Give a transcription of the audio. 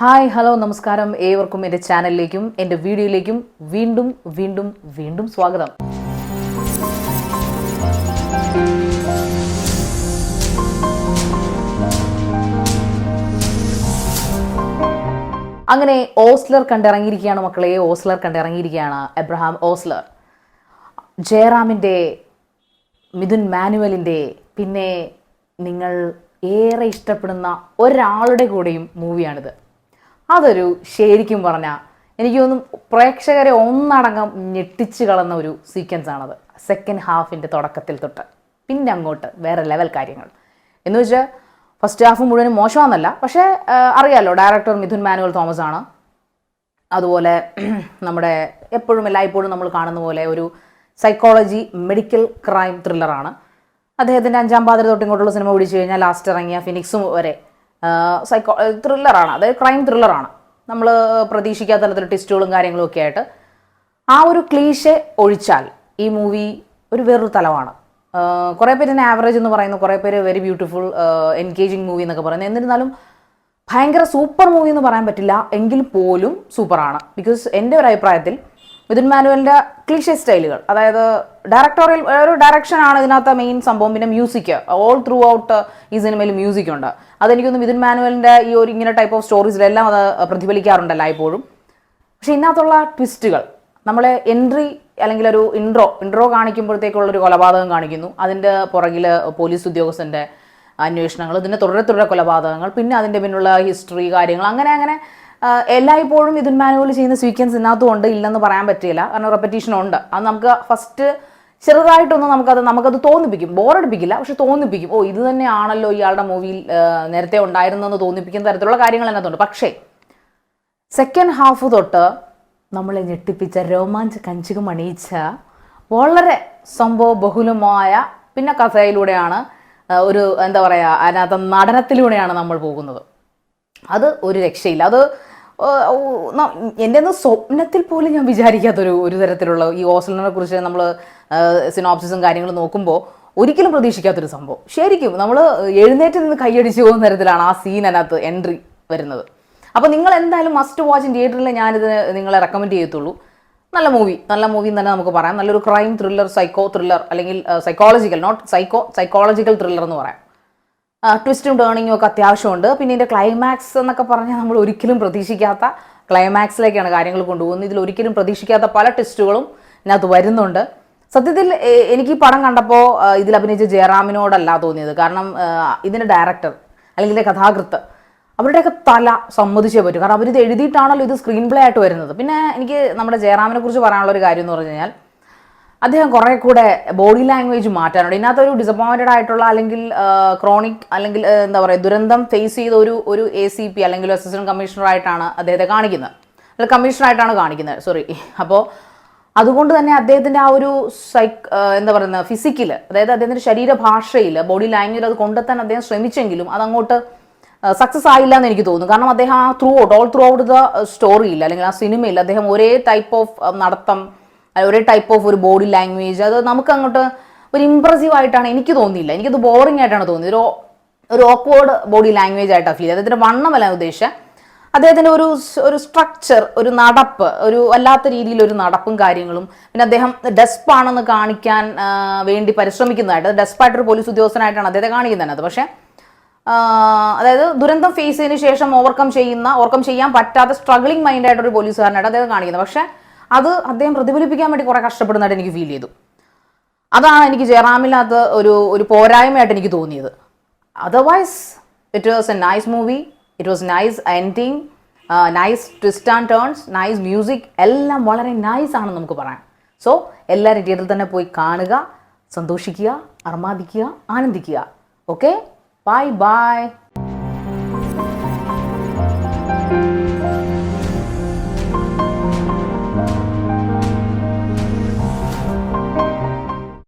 Hi hello നമസ്കാരം. ഏവർക്കും എൻ്റെ ചാനലിലേക്കും എൻ്റെ വീഡിയോയിലേക്കും വീണ്ടും വീണ്ടും വീണ്ടും സ്വാഗതം. അങ്ങനെ ഓസ്ലർ കണ്ടിറങ്ങിയിരിക്കുകയാണ് മക്കളെ. ഓസ്ലർ കണ്ടിറങ്ങിയിരിക്കുകയാണ്. എബ്രഹാം ഓസ്ലർ, ജയറാമിൻ്റെ, മിഥുൻ മാനുവലിൻ്റെ, പിന്നെ നിങ്ങൾ ഏറെ ഇഷ്ടപ്പെടുന്ന ഒരാളുടെ കൂടെയും മൂവിയാണിത്. അതൊരു ശരിക്കും പറഞ്ഞാൽ എനിക്ക് തോന്നുന്നു പ്രേക്ഷകരെ ഒന്നടങ്കം ഞെട്ടിച്ച് കളന്ന ഒരു സീക്വൻസ് ആണത്. സെക്കൻഡ് ഹാഫിൻ്റെ തുടക്കത്തിൽ തൊട്ട് പിന്നെ അങ്ങോട്ട് വേറെ ലെവൽ കാര്യങ്ങൾ എന്ന് വെച്ചാൽ ഫസ്റ്റ് ഹാഫ് മുഴുവനും മോശമാണെന്നല്ല, പക്ഷേ അറിയാമല്ലോ ഡയറക്ടർ മിഥുൻ മാനുവൽ തോമസ് ആണ്. അതുപോലെ നമ്മുടെ എപ്പോഴും എല്ലായ്പ്പോഴും നമ്മൾ കാണുന്ന പോലെ ഒരു സൈക്കോളജി മെഡിക്കൽ ക്രൈം ത്രില്ലറാണ്. അദ്ദേഹത്തിൻ്റെ അഞ്ചാം പാതിര തൊട്ട് ഇങ്ങോട്ടുള്ള സിനിമ പിടിച്ചു കഴിഞ്ഞാൽ ലാസ്റ്റ് ഇറങ്ങിയ ഫിനിക്സും വരെ ത്രില്ലറാണ്, അതായത് ക്രൈം ത്രില്ലറാണ്. നമ്മൾ പ്രതീക്ഷിക്കാത്ത തരത്തിൽ ട്വിസ്റ്റുകളും കാര്യങ്ങളും ഒക്കെ ആയിട്ട് ആ ഒരു ക്ലീഷെ ഒഴിച്ചാൽ ഈ മൂവി ഒരു വേറൊരു തലമാണ്. കുറേ പേര് ഇതിനെ ആവറേജ് എന്ന് പറയുന്നു, കുറേ പേര് വെരി ബ്യൂട്ടിഫുൾ എൻഗേജിങ് മൂവി എന്നൊക്കെ പറയുന്നത്. എന്നിരുന്നാലും ഭയങ്കര സൂപ്പർ മൂവി എന്ന് പറയാൻ പറ്റില്ല, എങ്കിൽ പോലും സൂപ്പറാണ്. ബിക്കോസ് എൻ്റെ ഒരു അഭിപ്രായത്തിൽ മിഥുൻ മാനുവലിൻ്റെ ക്ലീഷേ സ്റ്റൈലുകൾ, അതായത് ഡയറക്ടോറിയൽ ഒരു ഡയറക്ഷനാണ് ഇതിനകത്ത് മെയിൻ സംഭവം. പിന്നെ മ്യൂസിക് ഓൾ ത്രൂ ഔട്ട് ഈ സിനിമയിൽ മ്യൂസിക് ഉണ്ട്. അതെനിക്കൊന്ന് മിഥുൻ മാനുവലിൻ്റെ ഈ ഒരു ഇങ്ങനെ ടൈപ്പ് ഓഫ് സ്റ്റോറീസിലെല്ലാം അത് പ്രതിഫലിക്കാറുണ്ടല്ല എപ്പോഴും. പക്ഷെ ഇതിനകത്തുള്ള ട്വിസ്റ്റുകൾ, നമ്മളെ എൻട്രി അല്ലെങ്കിൽ ഒരു ഇൻട്രോ കാണിക്കുമ്പോഴത്തേക്കുള്ളൊരു കൊലപാതകം കാണിക്കുന്നു, അതിൻ്റെ പുറകിൽ പോലീസ് ഉദ്യോഗസ്ഥൻ്റെ അന്വേഷണങ്ങൾ, ഇതിൻ്റെ തുടരെ കൊലപാതകങ്ങൾ, പിന്നെ അതിൻ്റെ പിന്നുള്ള ഹിസ്റ്ററി കാര്യങ്ങൾ, അങ്ങനെ എല്ലായ്പ്പോഴും മിഥുൻ മാനുവൽ ചെയ്യുന്ന സീക്വൻസ് ഇതിനകത്തും ഉണ്ട്, ഇല്ലെന്ന് പറയാൻ പറ്റില്ല. കാരണം റെപ്പറ്റീഷൻ ഉണ്ട്. അത് നമുക്ക് ഫസ്റ്റ് ചെറുതായിട്ടൊന്നും നമുക്കത് തോന്നിപ്പിക്കും, ബോറടിപ്പിക്കില്ല, പക്ഷെ തോന്നിപ്പിക്കും. ഓ, ഇത് തന്നെയാണല്ലോ ഇയാളുടെ മൂവിയിൽ നേരത്തെ ഉണ്ടായിരുന്നെന്ന് തോന്നിപ്പിക്കുന്ന തരത്തിലുള്ള കാര്യങ്ങൾ അതിനകത്തുണ്ട്. പക്ഷേ സെക്കൻഡ് ഹാഫ് തൊട്ട് നമ്മളെ ഞെട്ടിപ്പിച്ച രോമാഞ്ചം അണിയിച്ച വളരെ സംഭവ ബഹുലമായ പിന്നെ കഥയിലൂടെയാണ്, ഒരു എന്താ പറയുക, അതിനകത്ത് നടനത്തിലൂടെയാണ് നമ്മൾ പോകുന്നത്. അത് ഒരു രക്ഷയില്ല. അത് എൻ്റെ ഒന്ന് സ്വപ്നത്തിൽ പോലും ഞാൻ വിചാരിക്കാത്തൊരു തരത്തിലുള്ള ഈ ഓസ്ലറിനെ കുറിച്ച് നമ്മൾ സിനോപ്സിസും കാര്യങ്ങളും നോക്കുമ്പോൾ ഒരിക്കലും പ്രതീക്ഷിക്കാത്തൊരു സംഭവം. ശരിക്കും നമ്മൾ എഴുന്നേറ്റ് നിന്ന് കൈയടിച്ച് പോകുന്ന തരത്തിലാണ് ആ സീൻ അതിനകത്ത് എൻട്രി വരുന്നത്. അപ്പോൾ നിങ്ങൾ എന്തായാലും മസ്റ്റ് വാച്ച് തിയേറ്ററിൽ ഞാനിത് നിങ്ങളെ റെക്കമെൻഡ് ചെയ്യത്തുള്ളൂ. നല്ല മൂവി എന്ന് തന്നെ നമുക്ക് പറയാം. നല്ലൊരു ക്രൈം ത്രില്ലർ, സൈക്കോ ത്രില്ലർ, അല്ലെങ്കിൽ സൈക്കോളജിക്കൽ, നോട്ട് സൈക്കോളജിക്കൽ ത്രില്ലർ എന്ന് പറയാം. ട്വിസ്റ്റും ടേണിങ്ങും ഒക്കെ അത്യാവശ്യമുണ്ട്. പിന്നെ ഇതിൻ്റെ ക്ലൈമാക്സ് എന്നൊക്കെ പറഞ്ഞാൽ നമ്മൾ ഒരിക്കലും പ്രതീക്ഷിക്കാത്ത ക്ലൈമാക്സിലേക്കാണ് കാര്യങ്ങൾ കൊണ്ടുപോകുന്നത്. ഇതിൽ ഒരിക്കലും പ്രതീക്ഷിക്കാത്ത പല ട്വിസ്റ്റുകളും ഇതിനകത്ത് വരുന്നുണ്ട്. സത്യത്തിൽ എനിക്ക് ഈ പടം കണ്ടപ്പോൾ ഇതിൽ അഭിനയിച്ച ജയറാമിനോടല്ല തോന്നിയത്. കാരണം ഇതിൻ്റെ ഡയറക്ടർ അല്ലെങ്കിൽ ഇതിൻ്റെ കഥാകൃത്ത്, അവരുടെയൊക്കെ തല സമ്മതിച്ചേ പറ്റും. കാരണം അവരിത് എഴുതിയിട്ടാണല്ലോ ഇത് സ്ക്രീൻ പ്ലേ ആയിട്ട് വരുന്നത്. പിന്നെ എനിക്ക് നമ്മുടെ ജയറാമിനെ കുറിച്ച് പറയാനുള്ളൊരു കാര്യം എന്ന് പറഞ്ഞു കഴിഞ്ഞാൽ അദ്ദേഹം കുറേ കൂടെ ബോഡി ലാംഗ്വേജ് മാറ്റാനുണ്ട്. ഇതിനകത്തൊരു ഡിസപ്പോയിൻറ്റഡ് ആയിട്ടുള്ള, അല്ലെങ്കിൽ ക്രോണിക്, അല്ലെങ്കിൽ എന്താ പറയുക, ദുരന്തം ഫേസ് ചെയ്ത ഒരു ACP അല്ലെങ്കിൽ അസിസ്റ്റന്റ് കമ്മീഷണറായിട്ടാണ് അദ്ദേഹത്തെ കാണിക്കുന്നത്, അല്ലെങ്കിൽ കമ്മീഷണറായിട്ടാണ് കാണിക്കുന്നത്, സോറി. അപ്പോൾ അതുകൊണ്ട് തന്നെ അദ്ദേഹത്തിൻ്റെ ആ ഒരു എന്താ പറയുന്നത്, ഫിസിക്കൽ, അതായത് അദ്ദേഹത്തിൻ്റെ ശരീരഭാഷയിൽ, ബോഡി ലാംഗ്വേജ് അത് കൊണ്ടെത്താൻ അദ്ദേഹം ശ്രമിച്ചെങ്കിലും അതങ്ങോട്ട് സക്സസ് ആയില്ല എന്ന് എനിക്ക് തോന്നുന്നു. കാരണം അദ്ദേഹം ആ ഓൾ ത്രൂ ഔട്ട് ദ സ്റ്റോറിയിൽ അല്ലെങ്കിൽ ആ സിനിമയിൽ അദ്ദേഹം ഒരേ ടൈപ്പ് ഓഫ് നടത്തം, ഒരേ ടൈപ്പ് ഓഫ് ഒരു ബോഡി ലാംഗ്വേജ്, അത് നമുക്ക് അങ്ങോട്ട് ഒരു ഇംപ്രസീവ് ആയിട്ടാണ് എനിക്ക് തോന്നിയില്ല. എനിക്കത് ബോറിംഗ് ആയിട്ടാണ് തോന്നിയത്. ഒരു ഓക്വേർഡ് ബോഡി ലാംഗ്വേജ് ആയിട്ടാണ് ഫീൽ. അദ്ദേഹത്തിൻ്റെ വണ്ണമല്ല ഉദ്ദേശിച്ചത്, അദ്ദേഹത്തിൻ്റെ ഒരു സ്ട്രക്ചർ, ഒരു നടപ്പ്, ഒരു വല്ലാത്ത രീതിയിലൊരു നടപ്പും കാര്യങ്ങളും. പിന്നെ അദ്ദേഹം ഡെസ്പാണെന്ന് കാണിക്കാൻ വേണ്ടി പരിശ്രമിക്കുന്നതായിട്ട്, ഡെസ്പായിട്ടൊരു പോലീസ് ഉദ്യോഗസ്ഥനായിട്ടാണ് അദ്ദേഹത്തെ കാണിക്കുന്നത്. പക്ഷേ അതായത് ദുരന്തം ഫേസ് ചെയ്തതിനു ശേഷം ഓവർകം ചെയ്യാൻ പറ്റാത്ത സ്ട്രഗ്ലിംഗ് മൈൻഡായിട്ടൊരു പോലീസുകാരനായിട്ട് അദ്ദേഹം കാണിക്കുന്നത്. പക്ഷേ അത് അദ്ദേഹം പ്രതിഫലിപ്പിക്കാൻ വേണ്ടി കുറേ കഷ്ടപ്പെടുന്നതായിട്ട് എനിക്ക് ഫീൽ ചെയ്തു. അതാണ് എനിക്ക് ജയറാമിനകത്ത് ഒരു പോരായ്മയായിട്ട് എനിക്ക് തോന്നിയത്. Otherwise it was A nice movie, it was nice ending, nice twist and turns, nice music, എല്ലാം വളരെ നൈസ് ആണെന്ന് നമുക്ക് പറയാം. സോ എല്ലാവരും തിയേറ്ററിൽ തന്നെ പോയി കാണുക, സന്തോഷിക്കുക, അർമാദിക്കുക, ആനന്ദിക്കുക. Okay, bye by.